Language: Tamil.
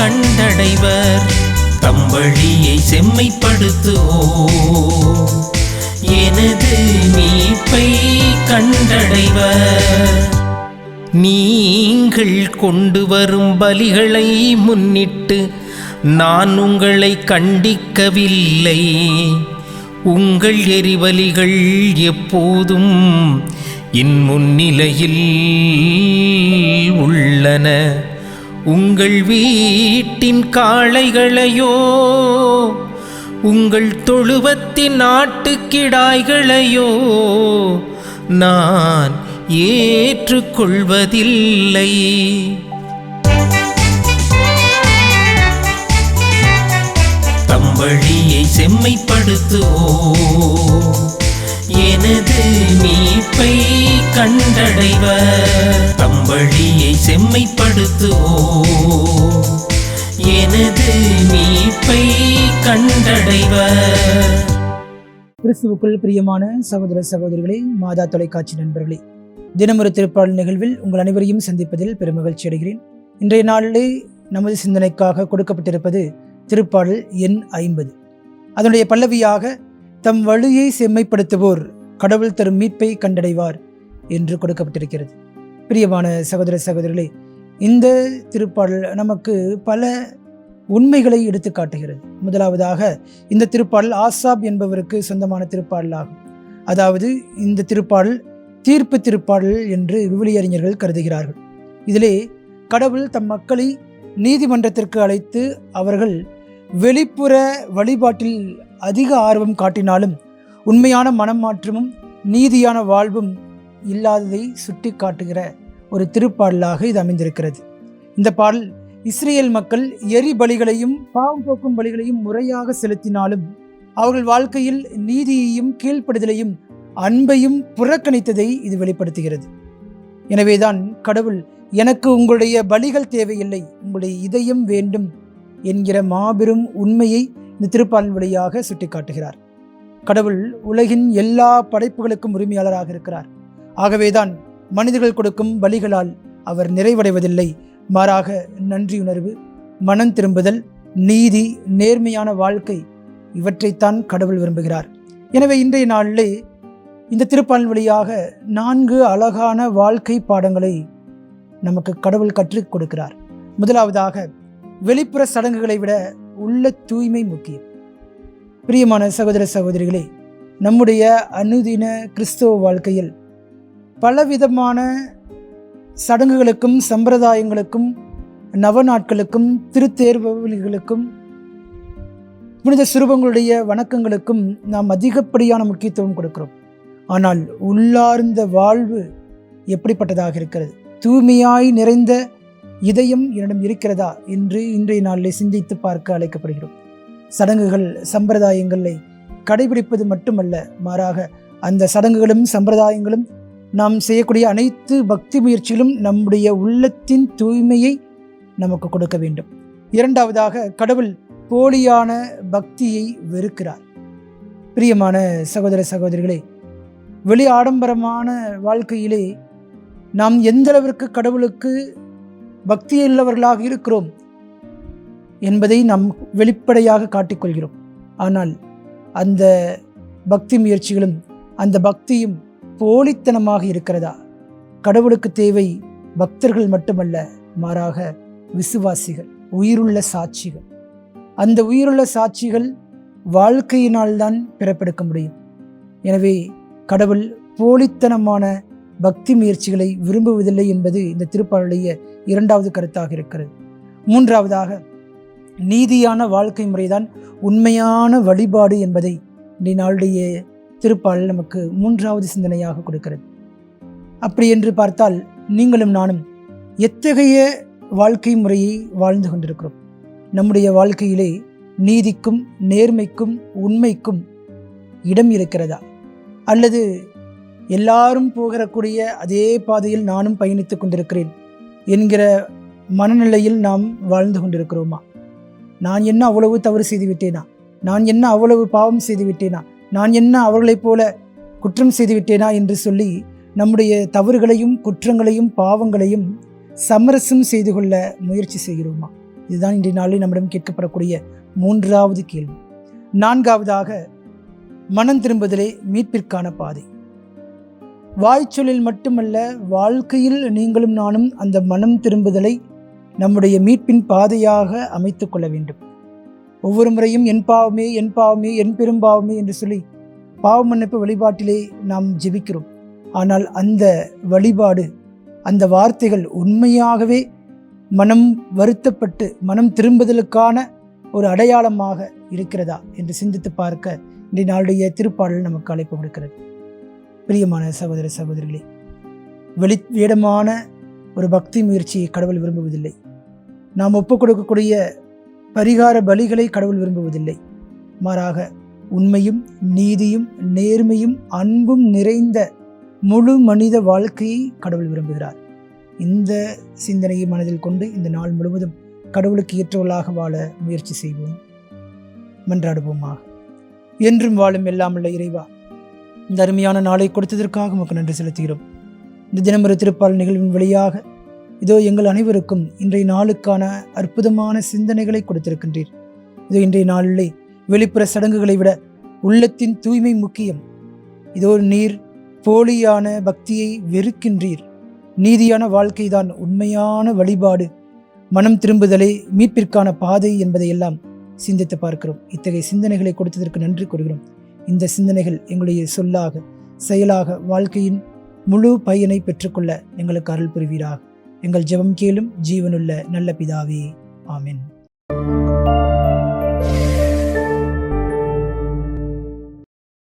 கண்டடைவர். தம் வழியை செம்மைப்படுத்துவோ எனது மீட்பை கண்டடைவர். நீங்கள் கொண்டு வரும் பலிகளை முன்னிட்டு நான் உங்களை கண்டிக்கவில்லை. உங்கள் எரிபலிகள் எப்போதும் என் முன்னிலையில் உள்ளன. உங்கள் வீட்டின் காளைகளையோ உங்கள் தொழுவத்தின் ஆட்டுக்கிடாய்களையோ நான் ஏற்றுக்கொள்வதில்லை. தம் வழியை செம்மைப்படுத்துவோ எனது மீட்பை கண்டடைவர். தம் வழியை செம்மைப்படுத்துவோ எனது மீட்பை கண்டடைவர். கிறிஸ்துவுக்குள் பிரியமான சகோதர சகோதரிகளே, மாதா தொலைக்காட்சி நண்பர்களே, தினமொரு திருப்பாடல் நிகழ்வில் உங்கள் அனைவரையும் சந்திப்பதில் பெருமகிழ்ச்சி அடைகிறேன். இன்றைய நாளிலே நமது சிந்தனைக்காக கொடுக்கப்பட்டிருப்பது திருப்பாடல் எண் 50. அதனுடைய பல்லவியாக தம் வழியை செம்மைப்படுத்துவோர் கடவுள் தரும் மீட்பை கண்டடைவார் என்று கொடுக்கப்பட்டிருக்கிறது. பிரியமான சகோதர சகோதரிகளே, இந்த திருப்பாடல் நமக்கு பல உண்மைகளை எடுத்து காட்டுகிறது. முதலாவதாக இந்த திருப்பாடல் ஆசாப் என்பவருக்கு சொந்தமான திருப்பாடலாகும். அதாவது இந்த திருப்பாடல் தீர்ப்பு திருப்பாடல் என்று விவிலியறிஞர்கள் கருதுகிறார்கள். இதிலே கடவுள் தம் மக்களை நீதிமன்றத்திற்கு அழைத்து அவர்கள் வெளிப்புற வழிபாட்டில் அதிக ஆர்வம் காட்டினாலும் உண்மையான மனமாற்றமும் நீதியான வாழ்வும் இல்லாததை சுட்டி காட்டுகிற ஒரு திருப்பாடலாக இது அமைந்திருக்கிறது. இந்த பாடல் இஸ்ரேல் மக்கள் எரி பலிகளையும் பாவம் போக்கும் பலிகளையும் முறையாக செலுத்தினாலும் அவர்கள் வாழ்க்கையில் நீதியையும் கீழ்ப்படுதலையும் அன்பையும் புறக்கணித்ததை இது வெளிப்படுத்துகிறது. எனவேதான் கடவுள் எனக்கு உங்களுடைய பலிகள் தேவையில்லை, உங்களுடைய இதயம் வேண்டும் என்கிற மாபெரும் உண்மையை இந்த திருப்பாடல் வழியாக சுட்டி காட்டுகிறார். கடவுள் உலகின் எல்லா படைப்புகளுக்கும் உரிமையாளராக இருக்கிறார். ஆகவேதான் மனிதர்கள் கொடுக்கும் பலிகளால் அவர் நிறைவடைவதில்லை. மாறாக நன்றியுணர்வு, மனம் திரும்புதல், நீதி, நேர்மையான வாழ்க்கை இவற்றைத்தான் கடவுள் விரும்புகிறார். எனவே இன்றைய நாளிலே இந்த திருப்பாடல் வழியாக 4 அழகான வாழ்க்கை பாடங்களை நமக்கு கடவுள் கற்றுக் கொடுக்கிறார். முதலாவதாக, வெளிப்புற சடங்குகளை விட உள்ள தூய்மை முக்கியம். பிரியமான சகோதர சகோதரிகளே, நம்முடைய அனுதின கிறிஸ்தவ வாழ்க்கையில் பலவிதமான சடங்குகளுக்கும் சம்பிரதாயங்களுக்கும் நவநாட்களுக்கும் திருத்தேர்வுகளுக்கும் புனித சுரூபங்களுடைய வணக்கங்களுக்கும் நாம் அதிகப்படியான முக்கியத்துவம் கொடுக்கிறோம். ஆனால் உள்ளார்ந்த வாழ்வு எப்படிப்பட்டதாக இருக்கிறது? தூய்மையாய் நிறைந்த இதயம் என்னிடம் இருக்கிறதா என்று இன்றைய நாளில் சிந்தித்து பார்க்க அழைக்கப்படுகிறோம். சடங்குகள் சம்பிரதாயங்களை கடைபிடிப்பது மட்டுமல்ல, மாறாக அந்த சடங்குகளும் சம்பிரதாயங்களும் நாம் செய்யக்கூடிய அனைத்து பக்தி முயற்சிகளும் நம்முடைய உள்ளத்தின் தூய்மையை நமக்கு கொடுக்க வேண்டும். இரண்டாவதாக, கடவுள் போலியான பக்தியை வெறுக்கிறார். பிரியமான சகோதர சகோதரிகளே, வெளி ஆடம்பரமான வாழ்க்கையிலே நாம் எந்த அளவிற்கு கடவுளுக்கு பக்தியுள்ளவர்களாக இருக்கிறோம் என்பதை நாம் வெளிப்படையாக காட்டிக்கொள்கிறோம். ஆனால் அந்த பக்தி முயற்சிகளும் அந்த பக்தியும் போலித்தனமாக இருக்கிறதா? கடவுளுக்கு தேவை பக்தர்கள் மட்டுமல்ல, மாறாக விசுவாசிகள், உயிருள்ள சாட்சிகள். அந்த உயிருள்ள சாட்சிகள் வாழ்க்கையினால்தான் பிறப்பெடுக்க முடியும். எனவே கடவுள் போலித்தனமான பக்தி முயற்சிகளை விரும்புவதில்லை என்பது இந்த திருப்பாடலுடைய இரண்டாவது கருத்தாக இருக்கிறது. மூன்றாவதாக, நீதியான வாழ்க்கை முறைதான் உண்மையான வழிபாடு என்பதை இந்த நாளுடைய திருப்பாடல் நமக்கு மூன்றாவது சிந்தனையாக கொடுக்கிறது. அப்படி என்று பார்த்தால் நீங்களும் நானும் எத்தகைய வாழ்க்கை முறையை வாழ்ந்து கொண்டிருக்கிறோம்? நம்முடைய வாழ்க்கையிலே நீதிக்கும் நேர்மைக்கும் உண்மைக்கும் இடம் இருக்கிறதா? அல்லது எல்லாரும் போகக்கூடிய அதே பாதையில் நானும் பயணித்து கொண்டிருக்கிறேன் என்கிற மனநிலையில் நாம் வாழ்ந்து கொண்டிருக்கிறோமா? நான் என்ன அவ்வளவு தவறு செய்து விட்டேனா? நான் என்ன அவ்வளவு பாவம் செய்து விட்டேனா? நான் என்ன அவர்களைப் போல குற்றம் செய்து விட்டேனா என்று சொல்லி நம்முடைய தவறுகளையும் குற்றங்களையும் பாவங்களையும் சமரசம் செய்து கொள்ள முயற்சி செய்கிறோமா? இதுதான் இன்றைய நாளில் நம்மிடம் கேட்கப்படக்கூடிய 3வது கேள்வி. 4வதாக, மனம் திரும்புதலே மீட்பிற்கான பாதை. வாய்ச்சொல்லில் மட்டுமல்ல, வாழ்க்கையில் நீங்களும் நானும் அந்த மனம் திரும்புதலை நம்முடைய மீட்பின் பாதையாக அமைத்து கொள்ள வேண்டும். ஒவ்வொரு முறையும் என் பாவமே, என் பாவமே, என் பெரும்பாவமே என்று சொல்லி பாவ மன்னிப்பு வழிபாட்டிலே நாம் ஜெபிக்கிறோம். ஆனால் அந்த வழிபாடு, அந்த வார்த்தைகள் உண்மையாகவே மனம் வருத்தப்பட்டு மனம் திரும்புதலுக்கான ஒரு அடையாளமாக இருக்கிறதா என்று சிந்தித்து பார்க்க இன்றைய நாளுடைய திருப்பாடல் நமக்கு அழைப்பு கொடுக்கிறது. பிரியமான சகோதர சகோதரிகளே, வேடமான ஒரு பக்தி முயற்சியை கடவுள் விரும்புவதில்லை. நாம் ஒப்புக் கொடுக்கக்கூடிய பரிகார பலிகளை கடவுள் விரும்புவதில்லை. மாறாக உண்மையும் நீதியும் நேர்மையும் அன்பும் நிறைந்த முழு மனித வாழ்க்கையை கடவுள் விரும்புகிறார். இந்த சிந்தனையை மனதில் கொண்டு இந்த நாள் முழுவதும் கடவுளுக்கு ஏற்றவர்களாக வாழ முயற்சி செய்வோம். மன்றாடுவோமாக. என்றும் வாழும் எல்லாமுள்ள இறைவா, இந்த அருமையான நாளை கொடுத்ததற்காக உமக்கு நன்றி செலுத்துகிறோம். இந்த தினமொரு திருப்பால் நிகழ்வின் வழியாக இதோ எங்கள் அனைவருக்கும் இன்றைய நாளுக்கான அற்புதமான சிந்தனைகளை கொடுத்திருக்கின்றீர். இதோ இன்றைய நாளிலே வெளிப்புற சடங்குகளை விட உள்ளத்தின் தூய்மை முக்கியம். இதோ நீர் போலியான பக்தியை வெறுக்கின்றீர். நீதியான வாழ்க்கைதான் உண்மையான வழிபாடு, மனம் திரும்புதலே மீட்பிற்கான பாதை என்பதையெல்லாம் சிந்தித்து பார்க்கிறோம். இத்தகைய சிந்தனைகளை கொடுத்ததற்கு நன்றி கூறுகிறோம். இந்த சிந்தனைகள் எங்களுடைய சொல்லாக, செயலாக வாழ்க்கையின் முழு பயனை பெற்றுக்கொள்ள எங்களுக்கு அருள் புரிவீராக. எங்கள் ஜெபம் கேளும் ஜீவனுள்ள நல்ல பிதாவே. ஆமென்.